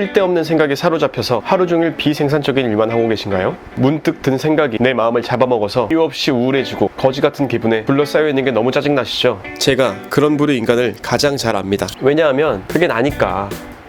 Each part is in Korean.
쓸데없는 생각에 사로잡혀서 하루 종일 비생산적인 일만 하고 계신가요? 문득 든 생각이 내 마음을 잡아먹어서 이유 없이 우울해지고 거지 같은 기분에 둘러싸여 있는 게 너무 짜증나시죠? 제가 그런 부류 인간을 가장 잘 압니다. 왜냐하면 그게 나니까.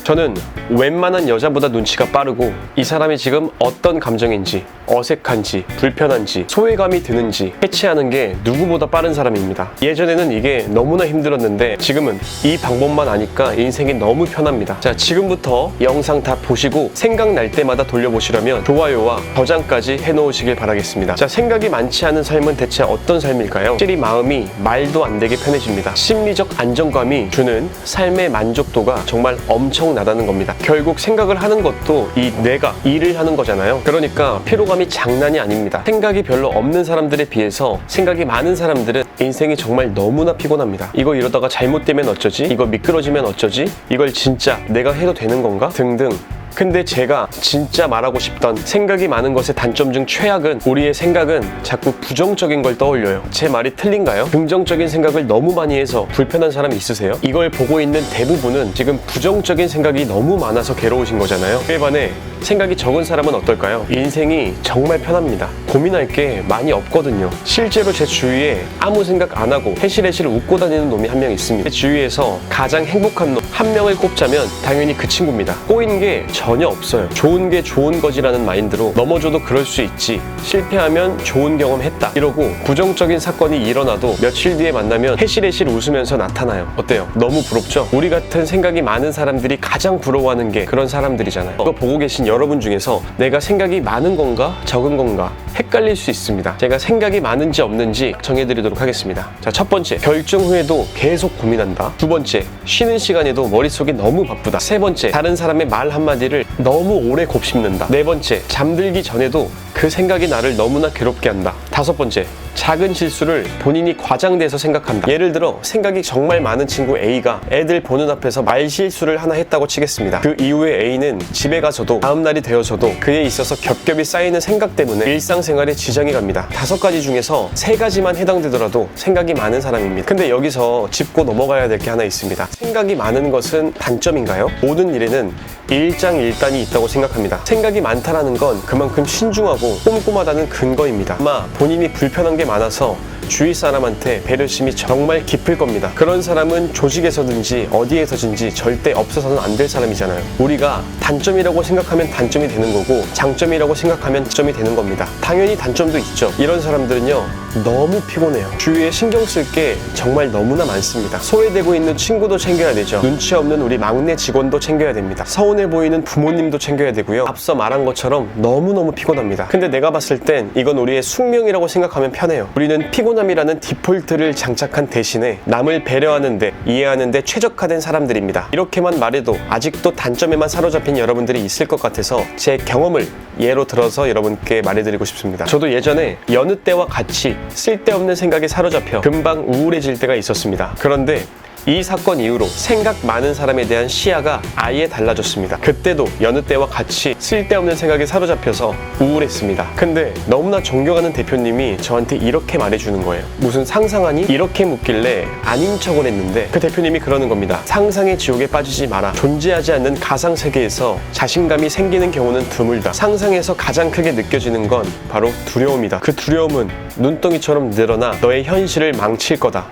저는 웬만한 여자보다 눈치가 빠르고 이 사람이 지금 어떤 감정인지, 어색한지, 불편한지, 소외감이 드는지 캐치하는 게 누구보다 빠른 사람입니다. 예전에는 이게 너무나 힘들었는데 지금은 이 방법만 아니까 인생이 너무 편합니다. 자, 지금부터 영상 다 보시고 생각날 때마다 돌려보시려면 좋아요와 저장까지 해놓으시길 바라겠습니다. 자, 생각이 많지 않은 삶은 대체 어떤 삶일까요? 확실히 마음이 말도 안 되게 편해집니다. 심리적 안정감이 주는 삶의 만족도가 정말 엄청나다는 겁니다. 결국 생각을 하는 것도 이 뇌가 일을 하는 거잖아요. 그러니까 피로감이 장난이 아닙니다. 생각이 별로 없는 사람들에 비해서 생각이 많은 사람들은 인생이 정말 너무나 피곤합니다. 이거 이러다가 잘못되면 어쩌지? 이거 미끄러지면 어쩌지? 이걸 진짜 내가 해도 되는 건가? 등등. 근데 제가 진짜 말하고 싶던 생각이 많은 것의 단점 중 최악은 우리의 생각은 자꾸 부정적인 걸 떠올려요. 제 말이 틀린가요? 긍정적인 생각을 너무 많이 해서 불편한 사람 있으세요? 이걸 보고 있는 대부분은 지금 부정적인 생각이 너무 많아서 괴로우신 거잖아요. 그에 반해 생각이 적은 사람은 어떨까요? 인생이 정말 편합니다. 고민할 게 많이 없거든요. 실제로 제 주위에 아무 생각 안 하고 해실해실 웃고 다니는 놈이 한 명 있습니다. 제 주위에서 가장 행복한 놈 한 명을 꼽자면 당연히 그 친구입니다. 꼬인 게 전혀 없어요. 좋은 게 좋은 거지라는 마인드로 넘어져도 그럴 수 있지, 실패하면 좋은 경험 했다 이러고 부정적인 사건이 일어나도 며칠 뒤에 만나면 해실해실 웃으면서 나타나요. 어때요? 너무 부럽죠? 우리 같은 생각이 많은 사람들이 가장 부러워하는 게 그런 사람들이잖아요. 이거 보고 계신 여러분 중에서 내가 생각이 많은 건가 적은 건가 헷갈릴 수 있습니다. 제가 생각이 많은지 없는지 정해드리도록 하겠습니다. 자, 첫 번째, 결정 후에도 계속 고민한다. 두 번째, 쉬는 시간에도 머릿속이 너무 바쁘다. 세 번째, 다른 사람의 말 한마디를 너무 오래 곱씹는다. 네 번째, 잠들기 전에도 그 생각이 나를 너무나 괴롭게 한다. 다섯 번째, 작은 실수를 본인이 과장돼서 생각한다. 예를 들어 생각이 정말 많은 친구 A가 애들 보는 앞에서 말 실수를 하나 했다고 치겠습니다. 그 이후에 A는 집에 가서도 다음날이 되어서도 그에 있어서 겹겹이 쌓이는 생각 때문에 일상생활에 지장이 갑니다. 5가지 중에서 3가지만 해당되더라도 생각이 많은 사람입니다. 근데 여기서 짚고 넘어가야 될 게 하나 있습니다. 생각이 많은 것은 단점인가요? 모든 일에는 일장일단이 있다고 생각합니다. 생각이 많다는 건 그만큼 신중하고 꼼꼼하다는 근거입니다. 아마 본인이 불편한 게 많아서 주위 사람한테 배려심이 정말 깊을 겁니다. 그런 사람은 조직에서든지 어디에서든지 절대 없어서는 안 될 사람이잖아요. 우리가 단점이라고 생각하면 단점이 되는 거고 장점이라고 생각하면 장점이 되는 겁니다. 당연히 단점도 있죠. 이런 사람들은요, 너무 피곤해요. 주위에 신경 쓸 게 정말 너무나 많습니다. 소외되고 있는 친구도 챙겨야 되죠. 눈치 없는 우리 막내 직원도 챙겨야 됩니다. 서운해 보이는 부모님도 챙겨야 되고요. 앞서 말한 것처럼 너무너무 피곤합니다. 근데 내가 봤을 땐 이건 우리의 숙명이라고 생각하면 편해요. 우리는 피곤함이라는 디폴트를 장착한 대신에 남을 배려하는데, 이해하는데 최적화된 사람들입니다. 이렇게만 말해도 아직도 단점에만 사로잡힌 여러분들이 있을 것 같아서 제 경험을 예로 들어서 여러분께 말해드리고 싶습니다. 저도 예전에 여느 때와 같이 쓸데없는 생각에 사로잡혀 금방 우울해질 때가 있었습니다. 그런데 이 사건 이후로 생각 많은 사람에 대한 시야가 아예 달라졌습니다. 그때도 여느 때와 같이 쓸데없는 생각에 사로잡혀서 우울했습니다. 근데 너무나 존경하는 대표님이 저한테 이렇게 말해주는 거예요. 무슨 상상하니? 이렇게 묻길래 아닌 척을 했는데 그 대표님이 그러는 겁니다. 상상의 지옥에 빠지지 마라. 존재하지 않는 가상세계에서 자신감이 생기는 경우는 드물다. 상상에서 가장 크게 느껴지는 건 바로 두려움이다. 그 두려움은 눈덩이처럼 늘어나 너의 현실을 망칠 거다.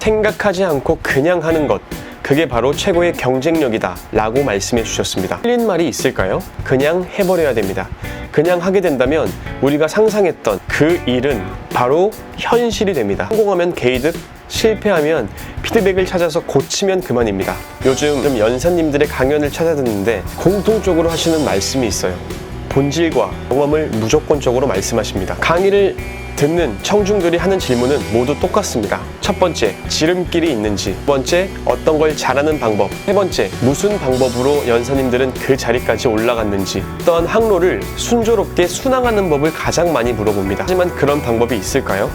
생각하지 않고 그냥 하는 것, 그게 바로 최고의 경쟁력이다 라고 말씀해 주셨습니다. 틀린 말이 있을까요? 그냥 해버려야 됩니다. 그냥 하게 된다면 우리가 상상했던 그 일은 바로 현실이 됩니다. 성공하면 게이득, 실패하면 피드백을 찾아서 고치면 그만입니다. 요즘 연사님들의 강연을 찾아듣는데 공통적으로 하시는 말씀이 있어요. 본질과 경험을 무조건적으로 말씀하십니다. 강의를 듣는 청중들이 하는 질문은 모두 똑같습니다. 첫 번째, 지름길이 있는지. 두 번째, 어떤 걸 잘하는 방법. 세 번째, 무슨 방법으로 연사님들은 그 자리까지 올라갔는지. 어떠한 항로를 순조롭게 순항하는 법을 가장 많이 물어봅니다. 하지만 그런 방법이 있을까요?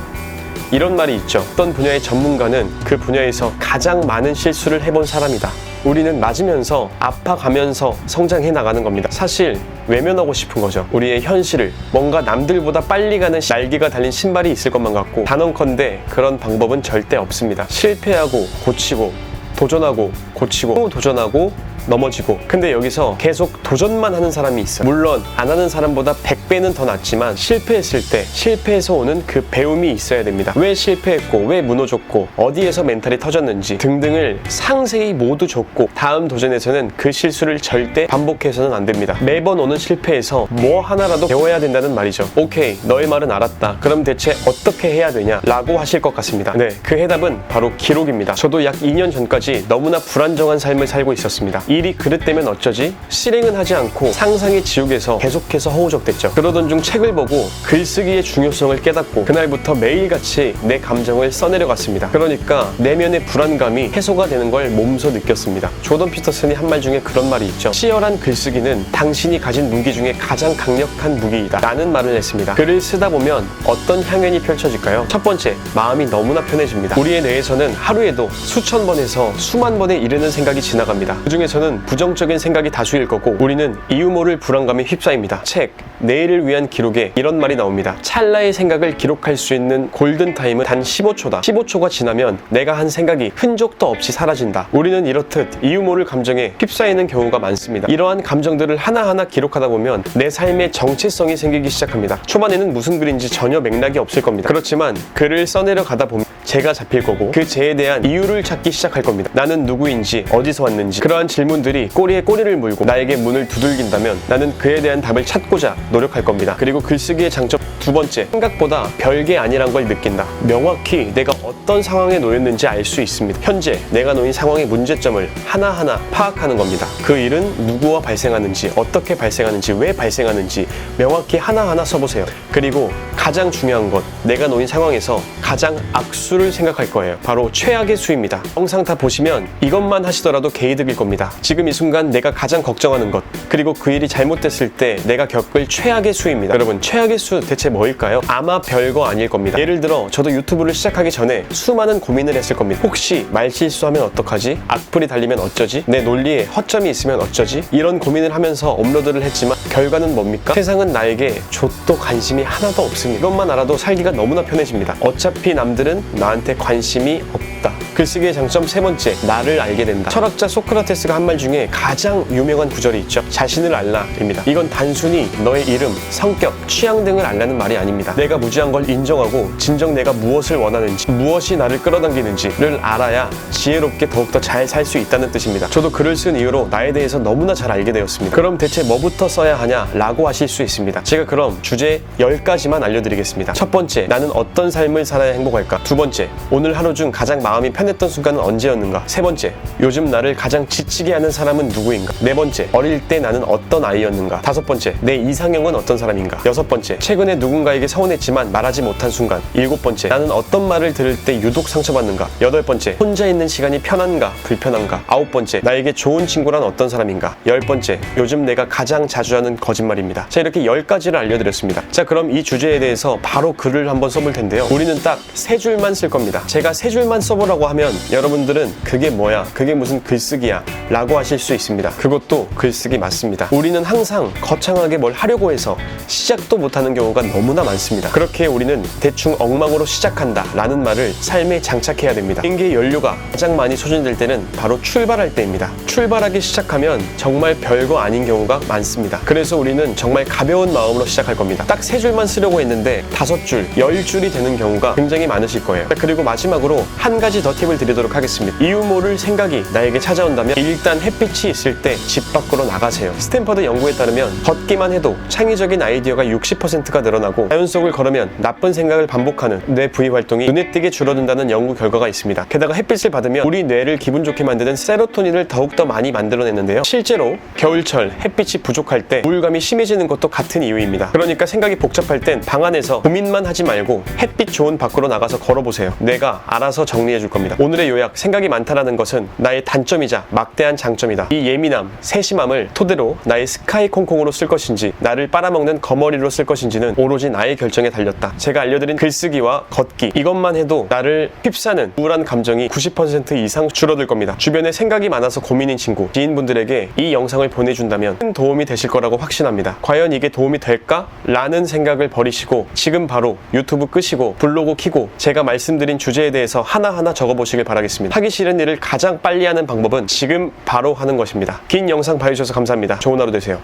이런 말이 있죠. 어떤 분야의 전문가는 그 분야에서 가장 많은 실수를 해본 사람이다. 우리는 맞으면서 아파가면서 성장해 나가는 겁니다. 사실 외면하고 싶은 거죠. 우리의 현실을. 뭔가 남들보다 빨리 가는 날개가 달린 신발이 있을 것만 같고, 단언컨대 그런 방법은 절대 없습니다. 실패하고 고치고, 도전하고 고치고, 또 도전하고 넘어지고. 근데 여기서 계속 도전만 하는 사람이 있어요. 물론 안 하는 사람보다 100배는 더 낫지만 실패했을 때 실패해서 오는 그 배움이 있어야 됩니다. 왜 실패했고 왜 무너졌고 어디에서 멘탈이 터졌는지 등등을 상세히 모두 적고 다음 도전에서는 그 실수를 절대 반복해서는 안 됩니다. 매번 오는 실패에서 뭐 하나라도 배워야 된다는 말이죠. 오케이, 너의 말은 알았다. 그럼 대체 어떻게 해야 되냐? 라고 하실 것 같습니다. 네, 그 해답은 바로 기록입니다. 저도 약 2년 전까지 너무나 불안정한 삶을 살고 있었습니다. 일이 그릇되면 어쩌지? 실행은 하지 않고 상상의 지옥에서 계속해서 허우적댔죠. 그러던 중 책을 보고 글쓰기의 중요성을 깨닫고 그날부터 매일같이 내 감정을 써내려갔습니다. 그러니까 내면의 불안감이 해소가 되는 걸 몸소 느꼈습니다. 조던 피터슨이 한 말 중에 그런 말이 있죠. 치열한 글쓰기는 당신이 가진 무기 중에 가장 강력한 무기이다 라는 말을 했습니다. 글을 쓰다 보면 어떤 향연이 펼쳐질까요? 첫 번째, 마음이 너무나 편해집니다. 우리의 뇌에서는 하루에도 수천 번에서 수만 번에 이르는 생각이 지나갑니다. 그 중에서는 부정적인 생각이 다수일 거고 우리는 이유 모를 불안감에 휩싸입니다. 책, 내일을 위한 기록에 이런 말이 나옵니다. 찰나의 생각을 기록할 수 있는 골든타임은 단 15초다. 15초가 지나면 내가 한 생각이 흔적도 없이 사라진다. 우리는 이렇듯 이유 모를 감정에 휩싸이는 경우가 많습니다. 이러한 감정들을 하나하나 기록하다 보면 내 삶의 정체성이 생기기 시작합니다. 초반에는 무슨 글인지 전혀 맥락이 없을 겁니다. 그렇지만 글을 써내려 가다 보면 제가 잡힐 거고 그 제에 대한 이유를 찾기 시작할 겁니다. 나는 누구인지, 어디서 왔는지 그러한 질문들이 꼬리에 꼬리를 물고 나에게 문을 두들긴다면 나는 그에 대한 답을 찾고자 노력할 겁니다. 그리고 글쓰기의 장점 두 번째, 생각보다 별게 아니란 걸 느낀다. 명확히 내가 어떤 상황에 놓였는지 알 수 있습니다. 현재 내가 놓인 상황의 문제점을 하나하나 파악하는 겁니다. 그 일은 누구와 발생하는지, 어떻게 발생하는지, 왜 발생하는지 명확히 하나하나 써보세요. 그리고 가장 중요한 것, 내가 놓인 상황에서 가장 악수를 생각할 거예요. 바로 최악의 수입니다. 영상 다 보시면 이것만 하시더라도 개이득일 겁니다. 지금 이 순간 내가 가장 걱정하는 것, 그리고 그 일이 잘못됐을 때 내가 겪을 최악의 수입니다. 여러분, 최악의 수 대체 뭐일까요? 아마 별거 아닐 겁니다. 예를 들어 저도 유튜브를 시작하기 전에 수많은 고민을 했을 겁니다. 혹시 말실수하면 어떡하지? 악플이 달리면 어쩌지? 내 논리에 허점이 있으면 어쩌지? 이런 고민을 하면서 업로드를 했지만 결과는 뭡니까? 세상은 나에게 좆도 관심이 하나도 없습니다. 이것만 알아도 살기가 너무나 편해집니다. 어차피 남들은 나한테 관심이 없다. 글쓰기의 장점 세 번째, 나를 알게 된다. 철학자 소크라테스가 한 말 중에 가장 유명한 구절이 있죠. 자신을 알라입니다. 이건 단순히 너의 이름, 성격, 취향 등을 알라는 말이 아닙니다. 내가 무지한 걸 인정하고 진정 내가 무엇을 원하는지, 무엇이 나를 끌어당기는지를 알아야 지혜롭게 더욱더 잘 살 수 있다는 뜻입니다. 저도 글을 쓴 이후로 나에 대해서 너무나 잘 알게 되었습니다. 그럼 대체 뭐부터 써야 하냐? 라고 하실 수 있습니다. 제가 그럼 주제 10가지만 알려드리겠습니다. 첫 번째, 나는 어떤 삶을 살아야 행복할까? 두 번째, 오늘 하루 중 가장 마음이 편했던 순간은 언제였는가? 세 번째, 요즘 나를 가장 지치게 하는 사람은 누구인가? 네 번째, 어릴 때 나는 어떤 아이였는가? 다섯 번째, 내 이상형은 어떤 사람인가? 여섯 번째, 최근에 누군가에게 서운했지만 말하지 못한 순간. 일곱 번째, 나는 어떤 말을 들을 때 유독 상처받는가? 여덟 번째, 혼자 있는 시간이 편한가? 불편한가? 아홉 번째, 나에게 좋은 친구란 어떤 사람인가? 열 번째, 요즘 내가 가장 자주 하는 거짓말입니다. 자, 이렇게 10가지를 알려드렸습니다. 자, 그럼 이 주제에 대해서 바로 글을 한번 써볼 텐데요. 우리는 딱 3줄만 쓸 겁니다. 제가 3줄만 써보라고 하면 여러분들은 그게 뭐야? 그게 무슨 글쓰기야? 라고 하실 수 있습니다. 그것도 글쓰기 맞습니다. 우리는 항상 거창하게 뭘 하려고 해서 시작도 못하는 경우가 너무나 많습니다. 그렇게 우리는 대충 엉망으로 시작한다 라는 말을 삶에 장착해야 됩니다. 비행기의 연료가 가장 많이 소진될 때는 바로 출발할 때입니다. 출발하기 시작하면 정말 별거 아닌 경우가 많습니다. 그래서 우리는 정말 가벼운 마음으로 시작할 겁니다. 딱 3줄만 쓰려고 했는데 5줄, 10줄이 되는 경우가 굉장히 많으실 거예요. 그리고 마지막으로 한 가지 더 팁을 드리도록 하겠습니다. 이유 모를 생각이 나에게 찾아온다면 일단 햇빛이 있을 때 집 밖으로 나가세요. 스탠퍼드 연구에 따르면 걷기만 해도 창의적인 아이디어가 60%가 늘어나고 자연 속을 걸으면 나쁜 생각을 반복하는 뇌 부위 활동이 눈에 띄게 줄어든다는 연구 결과가 있습니다. 게다가 햇빛을 받으면 우리 뇌를 기분 좋게 만드는 세로토닌을 더욱더 많이 만들어내는데요. 실제로 겨울철 햇빛이 부족할 때 우울감이 심해지는 것도 같은 이유입니다. 그러니까 생각이 복잡할 땐 방 안에서 고민만 하지 말고 햇빛 좋은 밖으로 나가서 걸어보세요. 뇌가 알아서 정리해 줄 겁니다. 오늘의 요약, 생각이 많다라는 것은 나의 단점이자 막대한 장점이다. 이 예민함, 세심함을 토대로 나의 스카이 콩콩으로 쓸 것인지 나를 빨아먹는 거머리로 쓸 것인지는 오로지 나의 결정에 달렸다. 제가 알려드린 글쓰기와 걷기, 이것만 해도 나를 휩싸는 우울한 감정이 90% 이상 줄어들 겁니다. 주변에 생각이 많아서 고민인 친구, 지인분들에게 이 영상을 보내준다면 큰 도움이 되실 거라고 확신합니다. 과연 이게 도움이 될까? 라는 생각을 버리시고 지금 바로 유튜브 끄시고 블로그 켜고 제가 말씀드린 주제에 대해서 하나하나 적어보세요. 바꿔보시길 바라겠습니다. 하기 싫은 일을 가장 빨리 하는 방법은 지금 바로 하는 것입니다. 긴 영상 봐주셔서 감사합니다. 좋은 하루 되세요.